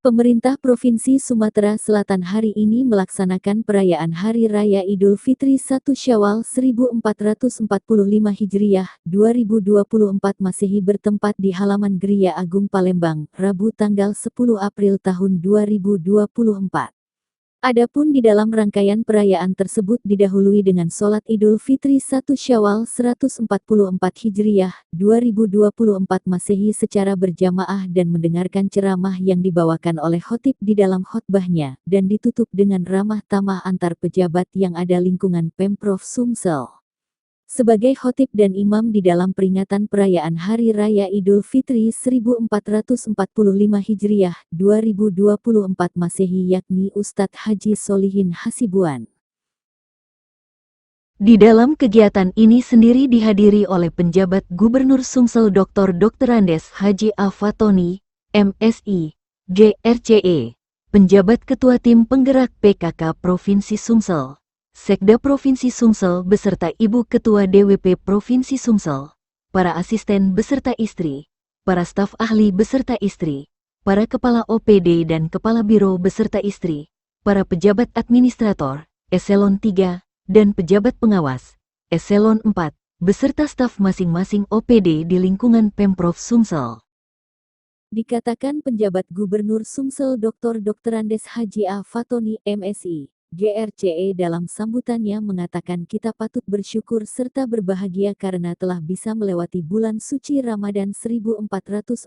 Pemerintah Provinsi Sumatera Selatan hari ini melaksanakan perayaan Hari Raya Idul Fitri 1 Syawal 1445 Hijriah 2024 Masehi bertempat di halaman Geria Agung Palembang, Rabu tanggal 10 April tahun 2024. Adapun di dalam rangkaian perayaan tersebut didahului dengan sholat Idul Fitri 1 Syawal 144 Hijriah 2024 Masehi secara berjamaah dan mendengarkan ceramah yang dibawakan oleh khotib di dalam khotbahnya dan ditutup dengan ramah tamah antar pejabat yang ada lingkungan Pemprov Sumsel. Sebagai khotib dan imam di dalam peringatan perayaan Hari Raya Idul Fitri 1445 Hijriah 2024 Masehi yakni Ustadz Haji Solihin Hasibuan. Di dalam kegiatan ini sendiri dihadiri oleh penjabat Gubernur Sumsel Dr. Andes Haji Afatoni, MSI, GRCE, penjabat Ketua Tim Penggerak PKK Provinsi Sumsel, Sekda Provinsi Sumsel beserta Ibu Ketua DWP Provinsi Sumsel, para asisten beserta istri, para staf ahli beserta istri, para kepala OPD dan kepala biro beserta istri, para pejabat administrator, eselon 3, dan pejabat pengawas, eselon 4, beserta staf masing-masing OPD di lingkungan Pemprov Sumsel. Dikatakan penjabat Gubernur Sumsel Dr. Andes Haji Afatoni, MSI, GRCE dalam sambutannya mengatakan kita patut bersyukur serta berbahagia karena telah bisa melewati bulan suci Ramadan 1445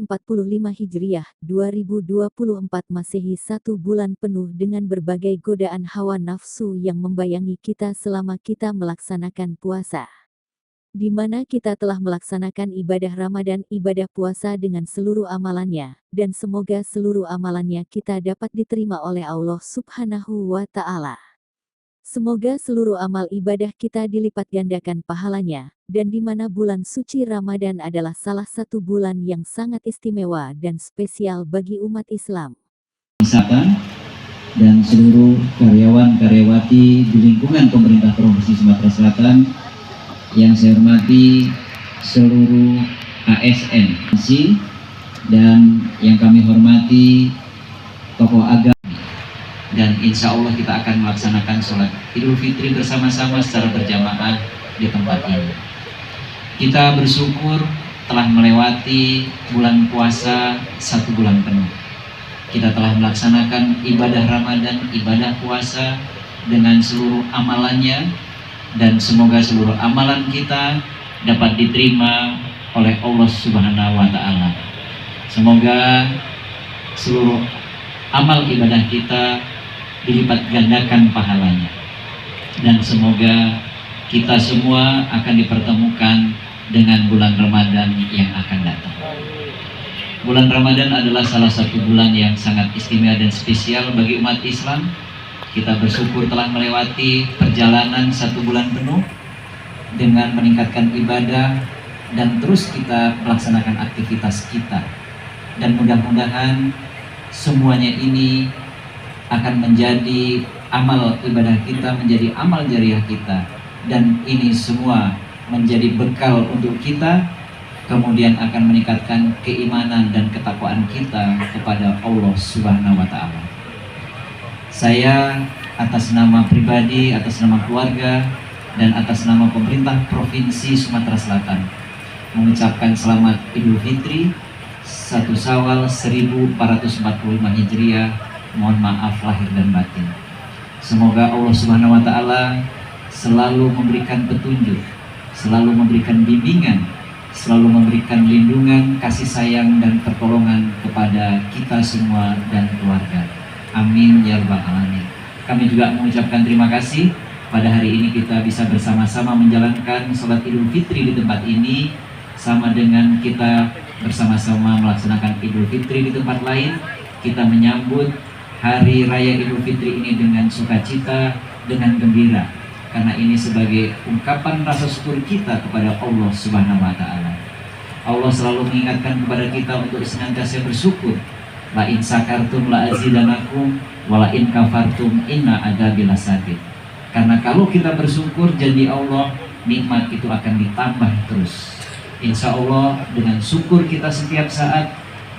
Hijriah 2024 Masehi 1 bulan penuh dengan berbagai godaan hawa nafsu yang membayangi kita selama kita melaksanakan puasa. Di mana kita telah melaksanakan ibadah Ramadan, ibadah puasa dengan seluruh amalannya, dan semoga seluruh amalannya kita dapat diterima oleh Allah Subhanahu wa Ta'ala. Semoga seluruh amal ibadah kita dilipat gandakan pahalanya, dan di mana bulan suci Ramadan adalah salah satu bulan yang sangat istimewa dan spesial bagi umat Islam. Dan seluruh karyawan-karyawati di lingkungan pemerintah Provinsi Sumatera Selatan, yang saya hormati seluruh ASN dan yang kami hormati tokoh agama, dan insya Allah kita akan melaksanakan sholat Idul Fitri bersama-sama secara berjamaah di tempat ini. Kita bersyukur telah melewati bulan puasa 1 bulan penuh. Kita telah melaksanakan ibadah Ramadan, ibadah puasa dengan seluruh amalannya, dan semoga seluruh amalan kita dapat diterima oleh Allah Subhanahu wa Ta'ala. Semoga seluruh amal ibadah kita dilipat gandakan pahalanya, dan semoga kita semua akan dipertemukan dengan bulan Ramadan yang akan datang. Bulan Ramadan adalah salah satu bulan yang sangat istimewa dan spesial bagi umat Islam. Kita bersyukur telah melewati perjalanan 1 bulan penuh dengan meningkatkan ibadah dan terus kita melaksanakan aktivitas kita. Dan mudah-mudahan semuanya ini akan menjadi amal ibadah kita, menjadi amal jariah kita. Dan ini semua menjadi bekal untuk kita, kemudian akan meningkatkan keimanan dan ketakwaan kita kepada Allah Subhanahu wa Ta'ala. Saya atas nama pribadi, atas nama keluarga, dan atas nama pemerintah Provinsi Sumatera Selatan mengucapkan selamat Idul Fitri 1 Syawal 1445 Hijriah. Mohon maaf lahir dan batin. Semoga Allah Subhanahu wa Ta'ala selalu memberikan petunjuk, selalu memberikan bimbingan, selalu memberikan lindungan, kasih sayang dan pertolongan kepada kita semua dan keluarga. Amin ya rabbal alamin. Kami juga mengucapkan terima kasih pada hari ini kita bisa bersama-sama menjalankan sholat Idul Fitri di tempat ini, sama dengan kita bersama-sama melaksanakan Idul Fitri di tempat lain. Kita menyambut Hari Raya Idul Fitri ini dengan sukacita, dengan gembira, karena ini sebagai ungkapan rasa syukur kita kepada Allah Subhanahu wa Ta'ala. Allah selalu mengingatkan kepada kita untuk senantiasa bersyukur. La in sakartum la azidanakum wa la in kafartum inna adzabi lasadid. Karena kalau kita bersyukur, janji Allah, nikmat itu akan ditambah terus. Insya Allah dengan syukur kita setiap saat,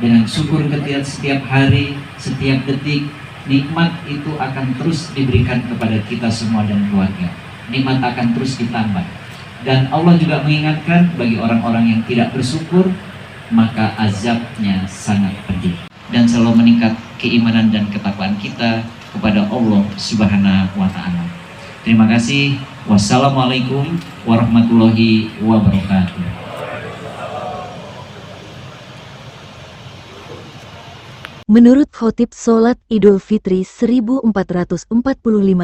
dengan syukur setiap hari, setiap detik, nikmat itu akan terus diberikan kepada kita semua dan keluarga. Nikmat akan terus ditambah. Dan Allah juga mengingatkan bagi orang-orang yang tidak bersyukur, maka azabnya sangat pedih. Dan selalu meningkat keimanan dan ketakwaan kita kepada Allah Subhanahu wa Ta'ala. Terima kasih. Wassalamualaikum warahmatullahi wabarakatuh. Menurut khotib Sholat Idul Fitri 1445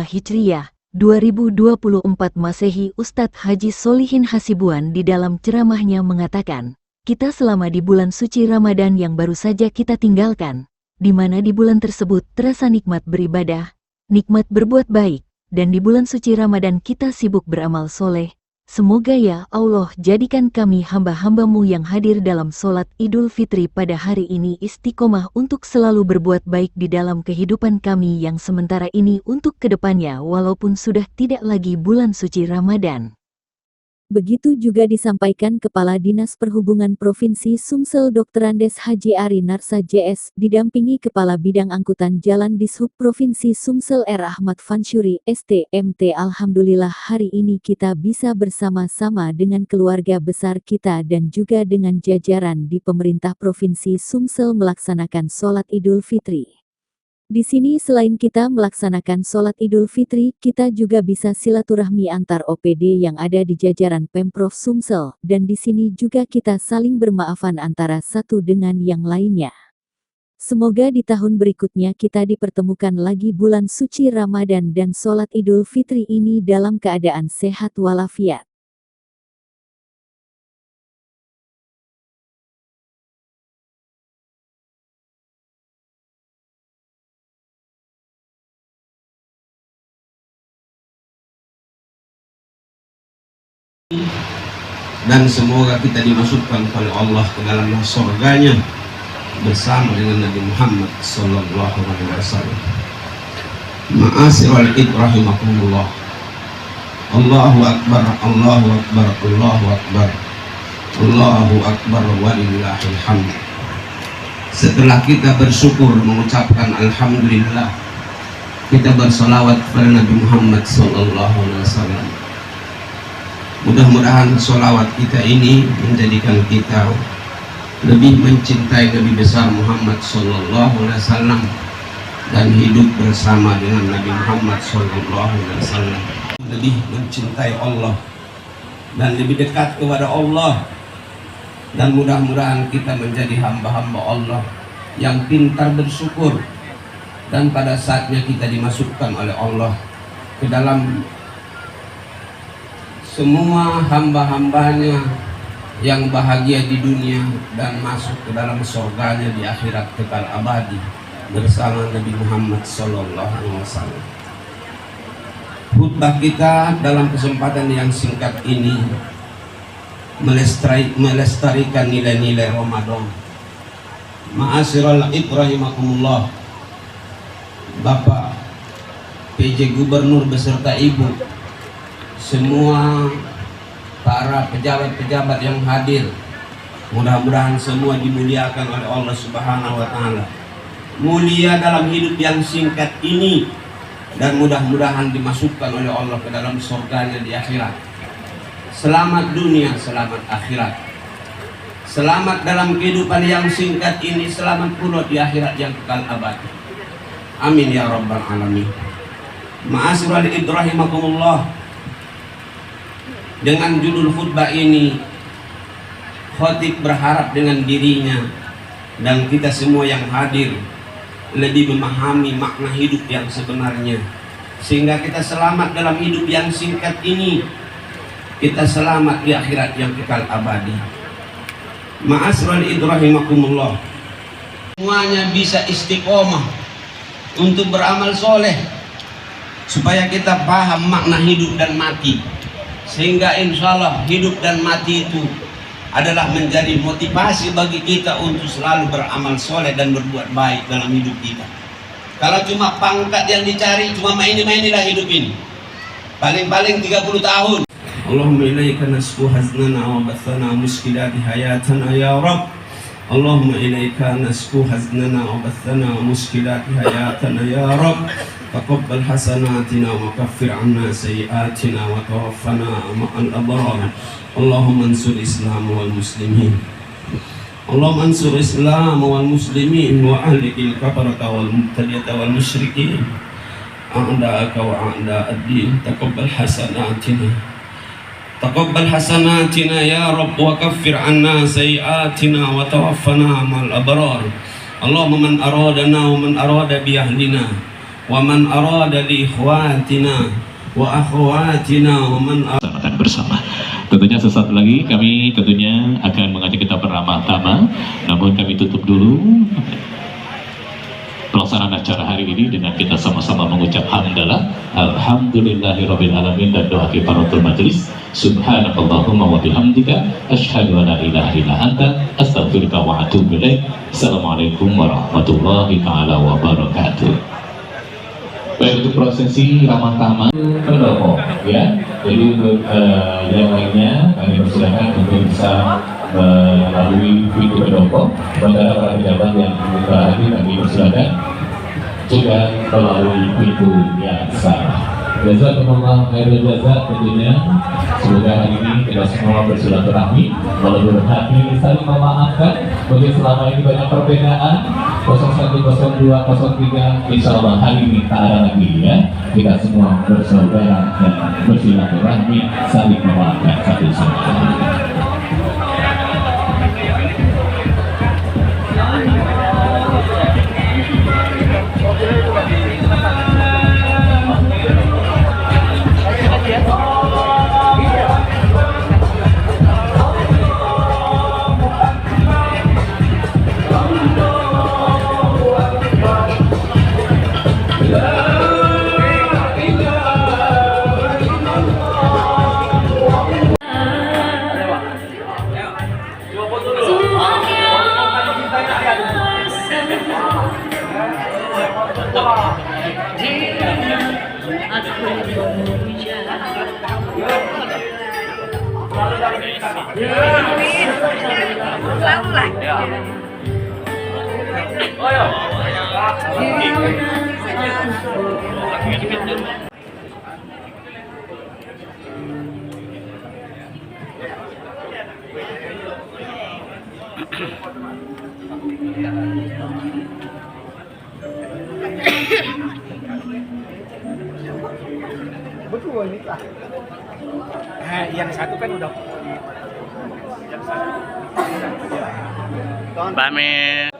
Hijriah 2024 Masehi, Ustadz Haji Solihin Hasibuan di dalam ceramahnya mengatakan, kita selama di bulan suci Ramadan yang baru saja kita tinggalkan, di mana di bulan tersebut terasa nikmat beribadah, nikmat berbuat baik, dan di bulan suci Ramadan kita sibuk beramal soleh. Semoga ya Allah jadikan kami hamba-hambamu yang hadir dalam sholat Idul Fitri pada hari ini istiqomah untuk selalu berbuat baik di dalam kehidupan kami yang sementara ini untuk kedepannya walaupun sudah tidak lagi bulan suci Ramadan. Begitu juga disampaikan Kepala Dinas Perhubungan Provinsi Sumsel Dr. Andes Haji Ari Narsa JS, didampingi Kepala Bidang Angkutan Jalan Dishub Provinsi Sumsel R. Ahmad Fansyuri, STMT. Alhamdulillah hari ini kita bisa bersama-sama dengan keluarga besar kita dan juga dengan jajaran di pemerintah Provinsi Sumsel melaksanakan sholat Idul Fitri. Di sini selain kita melaksanakan sholat Idul Fitri, kita juga bisa silaturahmi antar OPD yang ada di jajaran Pemprov Sumsel, dan di sini juga kita saling bermaafan antara satu dengan yang lainnya. Semoga di tahun berikutnya kita dipertemukan lagi bulan suci Ramadan dan sholat Idul Fitri ini dalam keadaan sehat walafiat. Dan semoga kita dimasukkan oleh Allah ke dalam surganya bersama dengan Nabi Muhammad sallallahu alaihi wasallam. Ma'asyiral rahimakumullah. Allahu akbar, Allahu akbar, Allahu akbar. Allahu akbar walillahil hamd. Setelah kita bersyukur mengucapkan alhamdulillah, kita bersolawat kepada Nabi Muhammad sallallahu alaihi wasallam. Mudah-mudahan sholawat kita ini menjadikan kita lebih mencintai Nabi besar Muhammad sallallahu alaihi wasallam dan hidup bersama dengan Nabi Muhammad sallallahu alaihi wasallam, lebih mencintai Allah dan lebih dekat kepada Allah, dan mudah-mudahan kita menjadi hamba-hamba Allah yang pintar bersyukur, dan pada saatnya kita dimasukkan oleh Allah ke dalam semua hamba-hambanya yang bahagia di dunia dan masuk ke dalam surganya di akhirat kekal abadi bersama Nabi Muhammad sallallahu alaihi wasallam. Khutbah kita dalam kesempatan yang singkat ini melestarikan nilai-nilai Ramadan. Ma'asyiral rahimakumullah. Bapak PJ Gubernur beserta Ibu, semua para pejabat-pejabat yang hadir, mudah-mudahan semua dimuliakan oleh Allah Subhanahu wa Ta'ala. Mulia dalam hidup yang singkat ini, dan mudah-mudahan dimasukkan oleh Allah ke dalam surganya di akhirat. Selamat dunia, selamat akhirat. Selamat dalam kehidupan yang singkat ini, selamat pula di akhirat yang kekal abadi. Amin ya rabbal alamin. Ma'asyiral rahimakumullah. Dengan judul khutbah ini, khotib berharap dengan dirinya dan kita semua yang hadir lebih memahami makna hidup yang sebenarnya, sehingga kita selamat dalam hidup yang singkat ini, kita selamat di akhirat yang kekal abadi. Ma'asyiral rahimakumullah. Semuanya bisa istiqomah untuk beramal soleh, supaya kita paham makna hidup dan mati, sehingga insya Allah hidup dan mati itu adalah menjadi motivasi bagi kita untuk selalu beramal soleh dan berbuat baik dalam hidup kita. Kalau cuma pangkat yang dicari, cuma main-mainilah hidup ini, paling-paling 30 tahun. Allahumma ilaika nasbu haznana wa bathana muskilati hayatana ya Rabb. اللهم إليك نشكو حزننا وبثنا ومشكلات حياتنا يا رب. تقبل حسناتنا وكفر عنا سيئاتنا وتوفنا مع الأبرار. اللهم انصر الإسلام والمسلمين. اللهم انصر الإسلام والمسلمين وأهلك الكفرة والمبتدئة والمشركين أعداءك وأعداء الدين. تقبل حسناتنا يا رب وكفر عنا سيئاتنا وتوفنا مع الأبرار. اللهم من أرادنا ومن أراد بأهلنا ومن أراد لإخواتنا وأخواتنا ومن akan bersama. Tentunya sesaat lagi kami tentunya akan mengajak kita beramah-tamah, namun kami tutup dulu pelaksanaan acara hari ini dengan kita sama-sama mengucap hamdalah, alhamdulillahirabbil alamin, dan doa kifaratul majelis. Subhanakallahumma wa bihamdika asyhadu an la ilaha illa anta astaghfiruka wa atubu ilaik. Assalamualaikum warahmatullahi taala wabarakatuh. Baik, untuk prosesi ramah tamah pendopo ya. Jadi untuk yang lainnya kami persilakan untuk bisa melalui pintu pendopo. Bagi para pejabat yang berhadir kami persilakan juga melalui pintu yang sama. Jazakumullah khairan jazak. Tentunya semoga hari ini kita semua bersilaturahmi, melebur hati, saling memaafkan. Bagi selama ini banyak perbedaan 01, 02, 03, insya Allah hari ini tak ada lagi ya. Kita semua bersaudara dan bersilaturahmi, saling memaafkan satu sama lain. Betul ini lah. Yang satu kan udah. Yang satu. Pamit.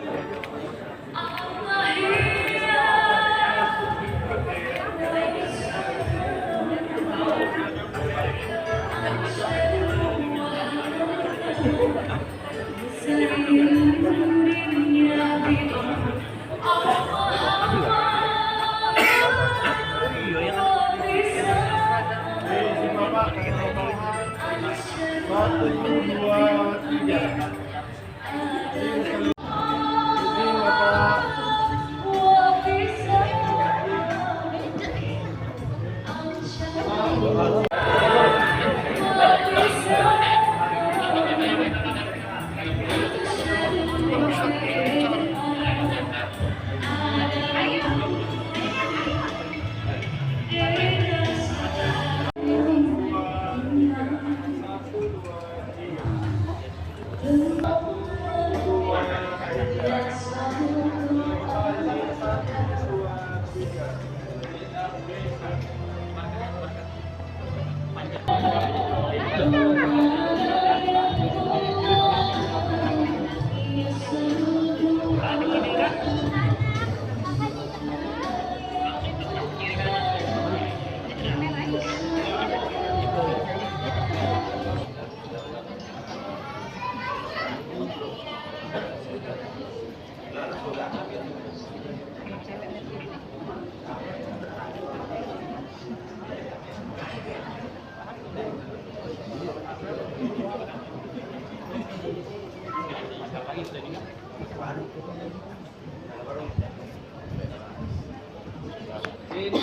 Satu, dua, tiga. Ini